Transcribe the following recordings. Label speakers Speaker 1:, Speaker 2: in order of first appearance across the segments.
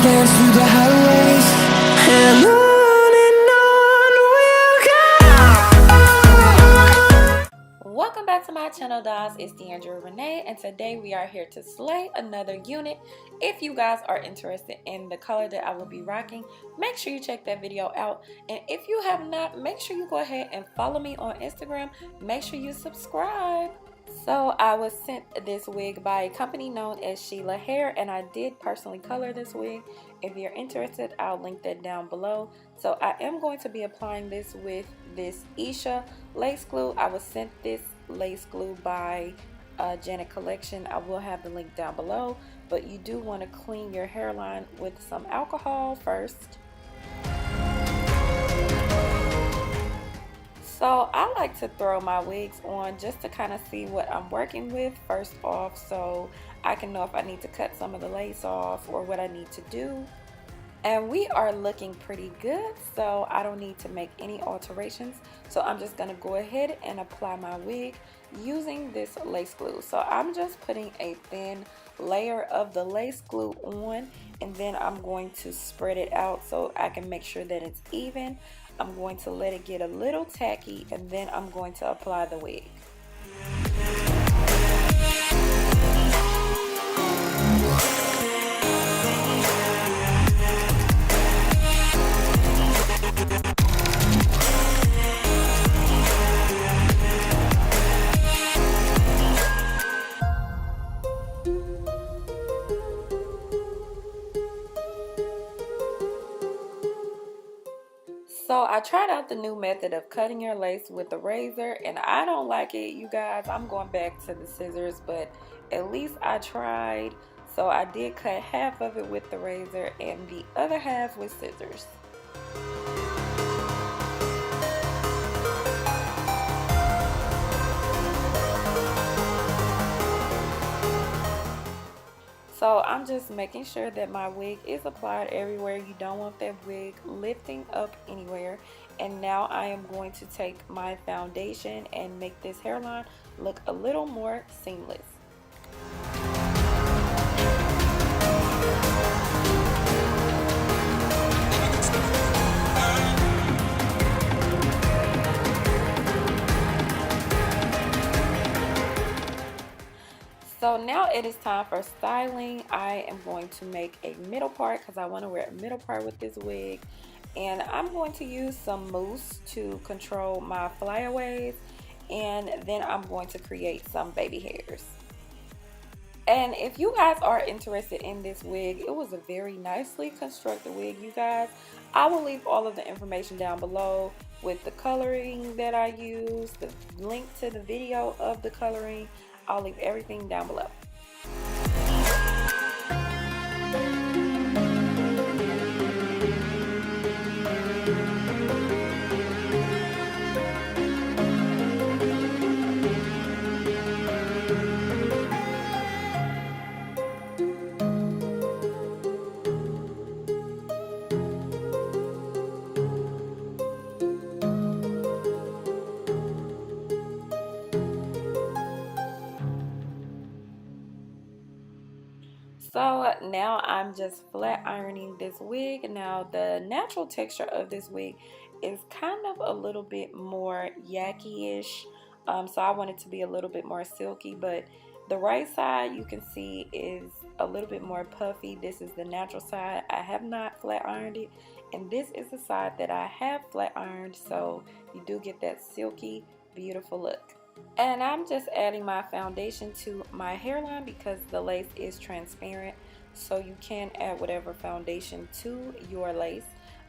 Speaker 1: dance through the highways, and on we'll go.
Speaker 2: Welcome back to my channel, dolls. It's Deandra Renee, and today we are here to slay another unit. If you guys are interested in the color that I will be rocking, make sure you check that video out. And if you have not, make sure you go ahead and follow me on Instagram. Make sure you subscribe. So I was sent this wig by a company known as Shela Hair, and I did personally color this wig. If you're interested, I'll link that down below. So I am going to be applying this with this Isha lace glue. I was sent this lace glue by Jade Collection. I will have the link down below, but you do want to clean your hairline with some alcohol first. So I like to throw my wigs on just to kind of see what I'm working with first off, so I can know if I need to cut some of the lace off or what I need to do. And we are looking pretty good, so I don't need to make any alterations. So I'm just going to go ahead and apply my wig using this lace glue. So I'm just putting a thin layer of the lace glue on, and then I'm going to spread it out so I can make sure that it's even. I'm going to let it get a little tacky, and then I'm going to apply the wig. So I tried out the new method of cutting your lace with a razor, and I don't like it, you guys. I'm going back to the scissors, but at least I tried. So I did cut half of it with the razor and the other half with scissors. So I'm just making sure that my wig is applied everywhere. You don't want that wig lifting up anywhere. And now I am going to take my foundation and make this hairline look a little more seamless. So now it is time for styling. I am going to make a middle part because I want to wear a middle part with this wig. And I'm going to use some mousse to control my flyaways. And then I'm going to create some baby hairs. And if you guys are interested in this wig, it was a very nicely constructed wig, you guys. I will leave all of the information down below with the coloring that I used, the link to the video of the coloring. I'll leave everything down below. So now I'm just flat ironing this wig. Now the natural texture of this wig is kind of a little bit more yucky-ish. So I want it to be a little bit more silky, but the right side you can see is a little bit more puffy. This is the natural side. I have not flat ironed it, and this is the side that I have flat ironed, so you do get that silky, beautiful look. And I'm just adding my foundation to my hairline because the lace is transparent, so you can add whatever foundation to your lace.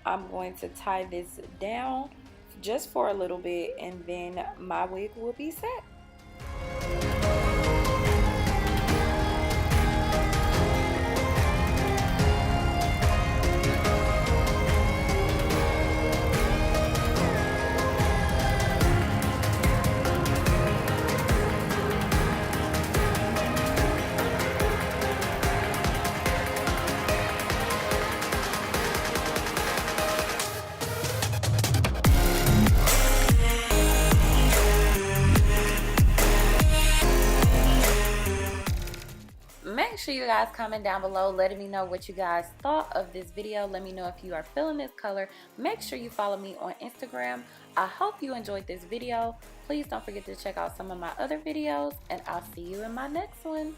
Speaker 2: I'm going to tie this down just for a little bit, and then my wig will be set. sure you guys comment down below letting me know what you guys thought of this video. Let me know if you are feeling this color. Make sure you follow me on Instagram. I hope you enjoyed this video. Please don't forget to check out some of my other videos, and I'll see you in my next one.